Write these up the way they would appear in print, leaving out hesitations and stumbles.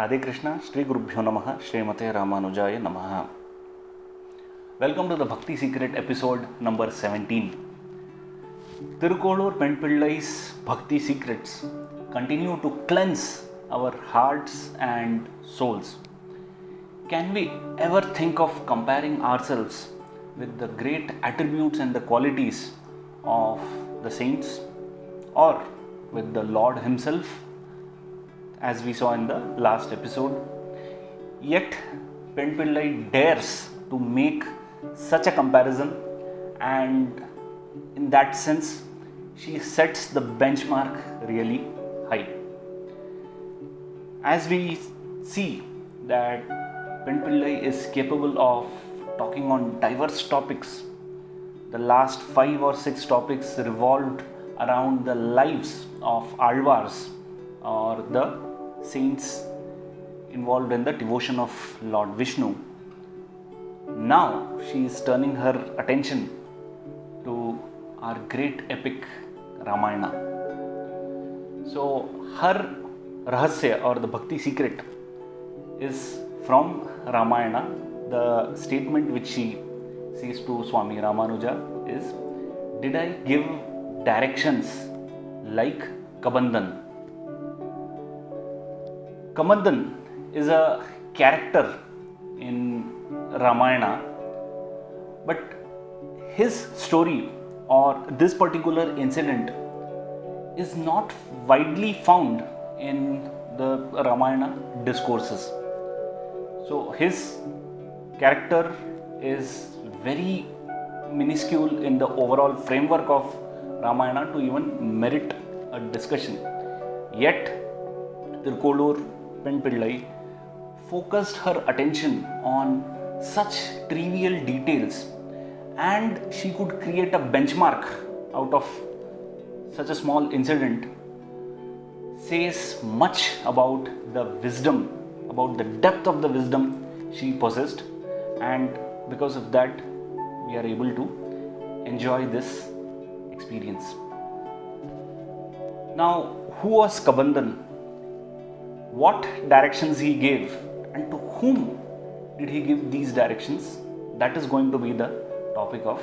Radhe Krishna, Shri Gurubhyo Namaha, Srimate Ramanujaya Namaha. Welcome to the Bhakti Secret episode number 17. Thirukkolur Penpillai's Bhakti Secrets continue to cleanse our hearts and souls. Can we ever think of comparing ourselves with the great attributes and the qualities of the saints or with the Lord Himself, as we saw in the last episode? Yet Penpillai dares to make such a comparison, and in that sense she sets the benchmark really high. As we see that Penpillai is capable of talking on diverse topics. The last 5 or 6 topics revolved around the lives of Azhwars, or the saints involved in the devotion of Lord Vishnu. Now she is turning her attention to our great epic Ramayana. So her Rahasya, or the Bhakti secret, is from Ramayana. The statement which she says to Swami Ramanuja is, "Did I give directions like Kabandan?" Kabandan is a character in Ramayana, but his story or this particular incident is not widely found in the Ramayana discourses. So his character is very minuscule in the overall framework of Ramayana to even merit a discussion. Yet Thirukkolur Penpillai focused her attention on such trivial details, and she could create a benchmark out of such a small incident. Says much about the wisdom, about the depth of the wisdom she possessed, and because of that we are able to enjoy this experience. Now, who was Kabandan? What directions he gave, and to whom did he give these directions? That is going to be the topic of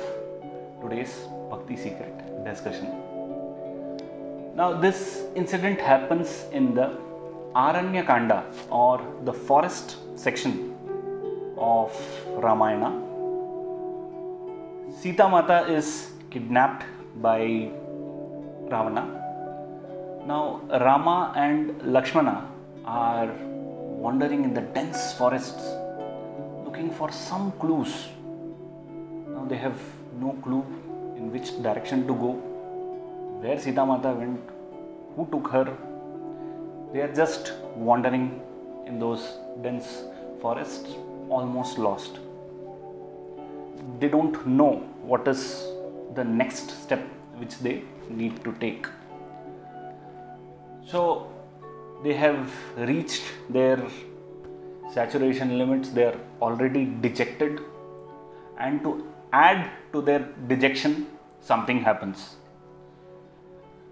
today's Bhakti Secret discussion. Now, this incident happens in the Aranya Kanda, or the forest section of Ramayana. Sita Mata is kidnapped by Ravana. Now Rama and Lakshmana are wandering in the dense forests looking for some clues. Now they have no clue in which direction to go, where Sita Mata went, who took her. They are just wandering in those dense forests, almost lost. They don't know what is the next step which they need to take. So they have reached their saturation limits, they are already dejected, and to add to their dejection, something happens.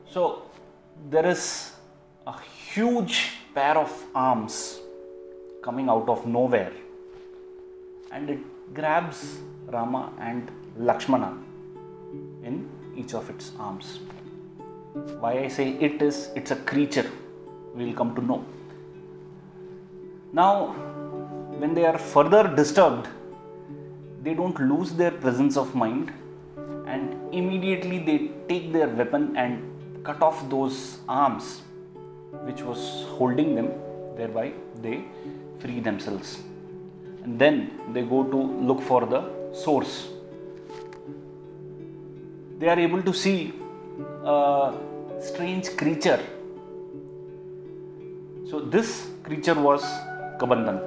So there is a huge pair of arms coming out of nowhere, and it grabs Rama and Lakshmana in each of its arms. Why I say it's a creature, we'll come to know. Now, when they are further disturbed, they don't lose their presence of mind, and immediately they take their weapon and cut off those arms which was holding them, thereby they free themselves. And then they go to look for the source. They are able to see a strange creature. So this creature was Kabandan.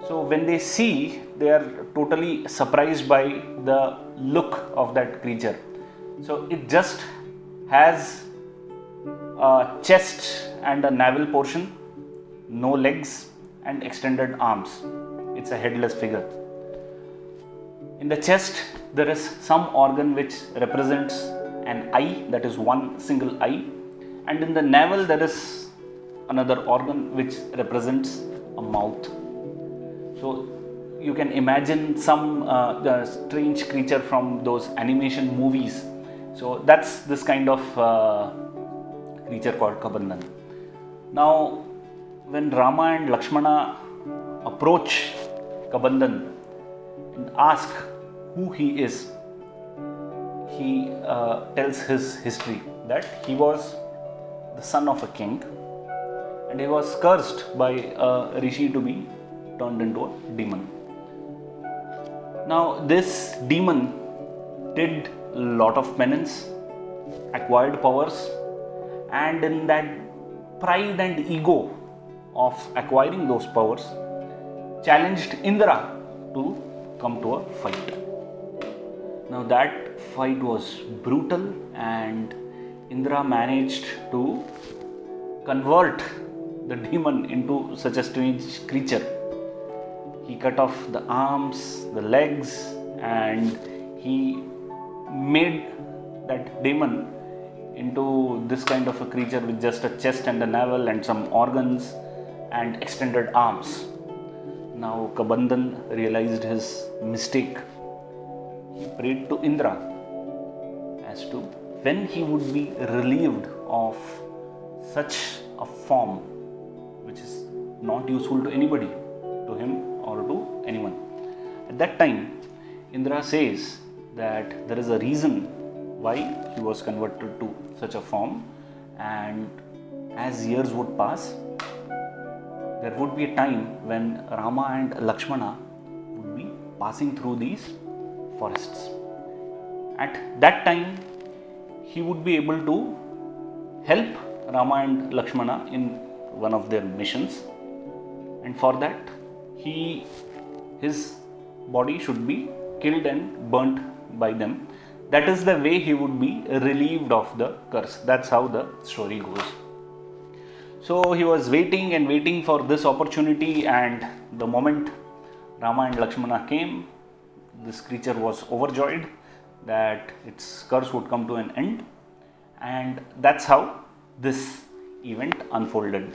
So when they see, they are totally surprised by the look of that creature. So it just has a chest and a navel portion, no legs and extended arms. It's a headless figure. In the chest there is some organ which represents an eye, that is one single eye, and in the navel there is another organ which represents a mouth. So you can imagine some the strange creature from those animation movies. So that's this kind of creature called Kabandan. Now when Rama and Lakshmana approach Kabandan and ask who he is, he tells his history, that he was the son of a king and he was cursed by a rishi to be turned into a demon. Now this demon did a lot of penance, acquired powers, and in that pride and ego of acquiring those powers, challenged Indra to come to a fight. Now that fight was brutal and Indra managed to convert the demon into such a strange creature. He cut off the arms, the legs, and he made that demon into this kind of a creature with just a chest and a navel and some organs and extended arms. Now Kabandan realized his mistake. He prayed to Indra as to when he would be relieved of such a form which is not useful to anybody, to him or to anyone. At that time, Indra says that there is a reason why he was converted to such a form, and as years would pass, there would be a time when Rama and Lakshmana would be passing through these forests. At that time, he would be able to help Rama and Lakshmana in one of their missions, and for that his body should be killed and burnt by them. That is the way he would be relieved of the curse. That's how the story goes. So he was waiting and waiting for this opportunity, and the moment Rama and Lakshmana came, this creature was overjoyed that its curse would come to an end, and that's how this event unfolded.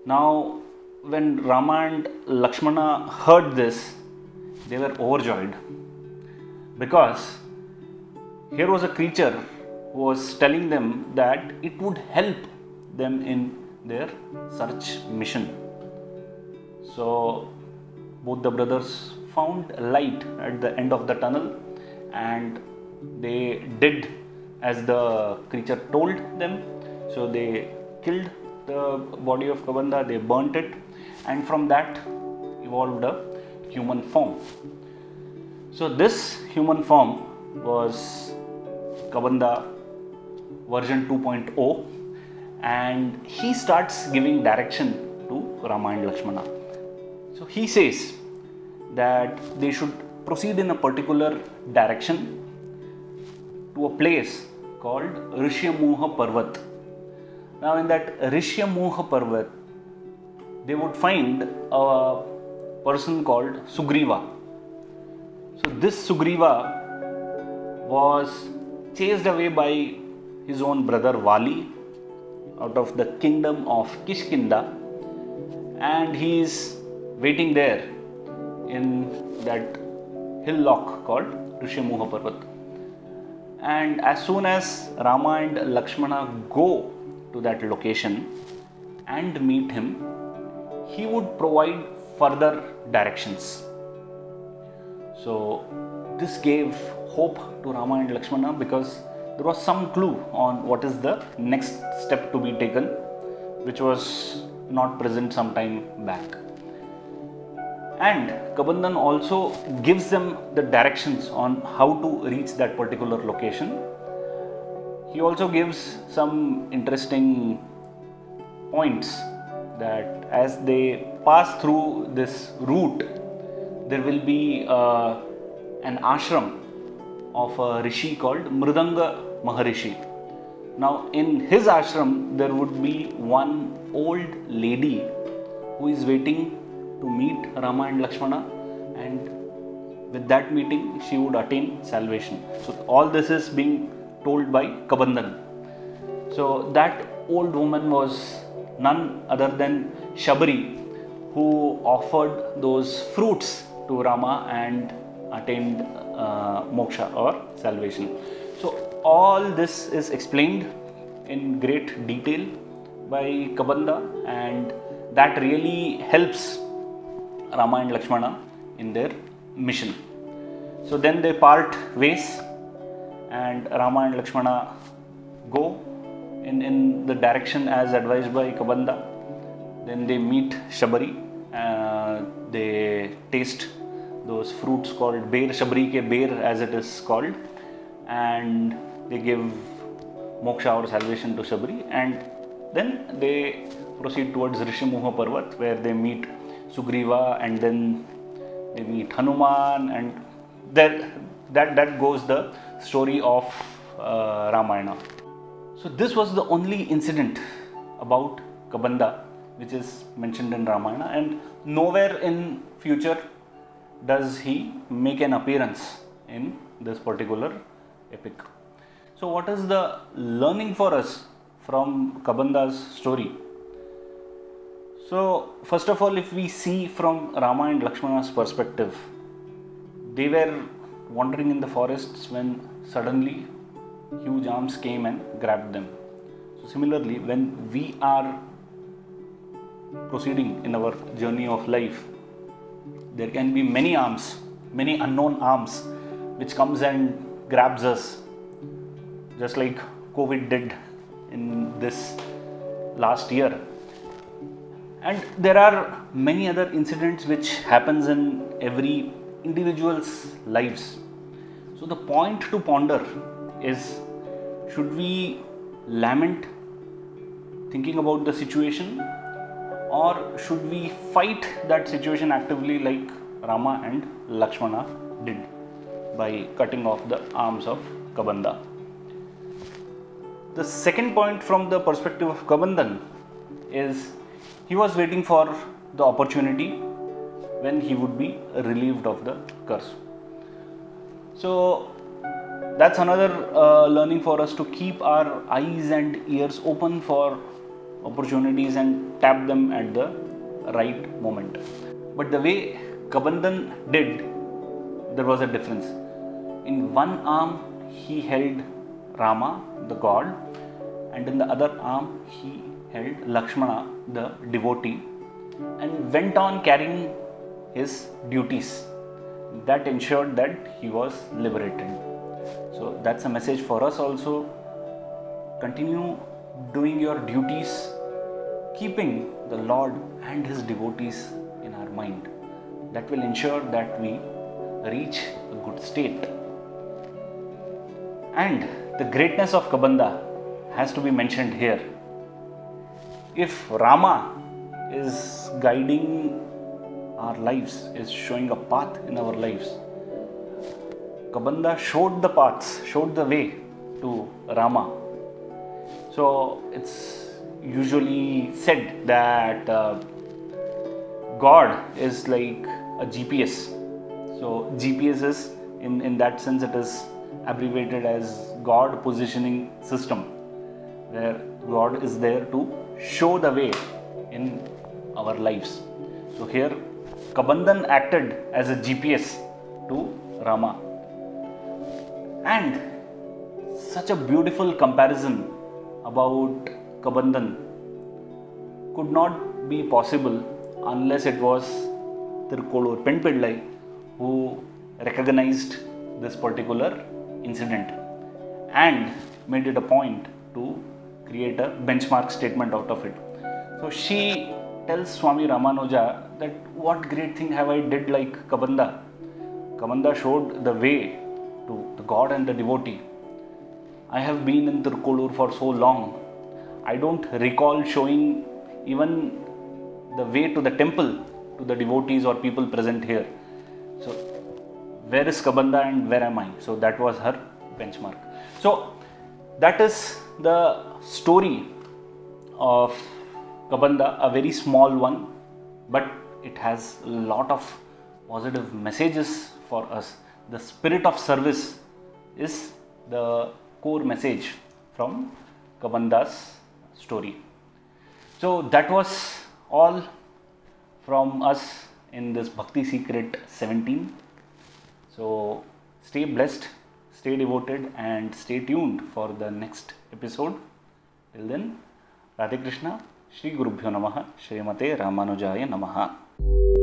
Now when Rama and Lakshmana heard this, they were overjoyed, because here was a creature who was telling them that it would help them in their search mission. So both the brothers found light at the end of the tunnel, and they did as the creature told them. So they killed the body of Kabanda, they burnt it, and from that evolved a human form. So this human form was Kabanda version 2.0, and he starts giving direction to Rama and Lakshmana. So he says that they should proceed in a particular direction to a place called Rishyamuha Parvat. Now in that Rishyamuha Parvat, they would find a person called Sugriva. So this Sugriva was chased away by his own brother Vali out of the kingdom of Kishkinda, and he is waiting there in that hillock called Rishyamuha Parvat. And as soon as Rama and Lakshmana go to that location and meet him, he would provide further directions. So this gave hope to Rama and Lakshmana, because there was some clue on what is the next step to be taken, which was not present some time back. And Kabandan also gives them the directions on how to reach that particular location. He also gives some interesting points, that as they pass through this route, there will be an ashram of a rishi called Mridanga Maharishi. Now in his ashram, there would be one old lady who is waiting to meet Rama and Lakshmana, and with that meeting she would attain salvation. So all this is being told by Kabandan. So that old woman was none other than Shabari, who offered those fruits to Rama and attained moksha or salvation. So all this is explained in great detail by Kabanda, and that really helps Rama and Lakshmana in their mission. So then they part ways, and Rama and Lakshmana go in the direction as advised by Kabanda. Then they meet Shabari. They taste those fruits called bear, Shabari ke bear as it is called, and they give moksha or salvation to Shabari, and then they proceed towards Rishimuha Parvat, where they meet Sugriva, and then they meet Hanuman, and that goes the story of Ramayana. So this was the only incident about Kabanda which is mentioned in Ramayana, and nowhere in future does he make an appearance in this particular epic. So what is the learning for us from Kabanda's story? So first of all, if we see from Rama and Lakshmana's perspective, they were wandering in the forests when suddenly huge arms came and grabbed them. So similarly, when we are proceeding in our journey of life, there can be many arms, many unknown arms, which comes and grabs us, just like COVID did in this last year. And there are many other incidents which happens in every individual's lives. So the point to ponder is, should we lament thinking about the situation, or should we fight that situation actively like Rama and Lakshmana did by cutting off the arms of Kabanda? The second point from the perspective of Kabandan is, he was waiting for the opportunity when he would be relieved of the curse. So that's another learning for us, to keep our eyes and ears open for opportunities and tap them at the right moment. But the way Kabandan did, there was a difference. In one arm he held Rama, the god, and in the other arm he held Lakshmana, the devotee, and went on carrying his duties. That ensured that he was liberated. So that's a message for us also. Continue doing your duties, keeping the Lord and his devotees in our mind. That will ensure that we reach a good state. And the greatness of Kabanda has to be mentioned here. If Rama is guiding our lives, is showing a path in our lives, Kabanda showed the paths, showed the way to Rama. So it's usually said that God is like a GPS. So GPS is, in that sense, it is abbreviated as God Positioning System, where God is there to show the way in our lives. So here Kabandan acted as a GPS to Rama. And such a beautiful comparison about Kabandan could not be possible unless it was Thirukkolur Penpillai who recognized this particular incident and made it a point to create a benchmark statement out of it. So she tells Swami Ramanuja that, what great thing have I did like Kabanda. Kabanda showed the way to the God and the devotee. I have been in Thirukkolur for so long. I don't recall showing even the way to the temple to the devotees or people present here. So where is Kabanda and where am I? So that was her benchmark. So that is the story of Kabanda, a very small one, but it has a lot of positive messages for us. The spirit of service is the core message from Kabanda's story. So that was all from us in this Bhakti Secret 17. So stay blessed, stay devoted, and stay tuned for the next episode. Till then, Radhe Krishna, Shri Gurubhyo Namaha, Srimate Ramanujaya Namaha.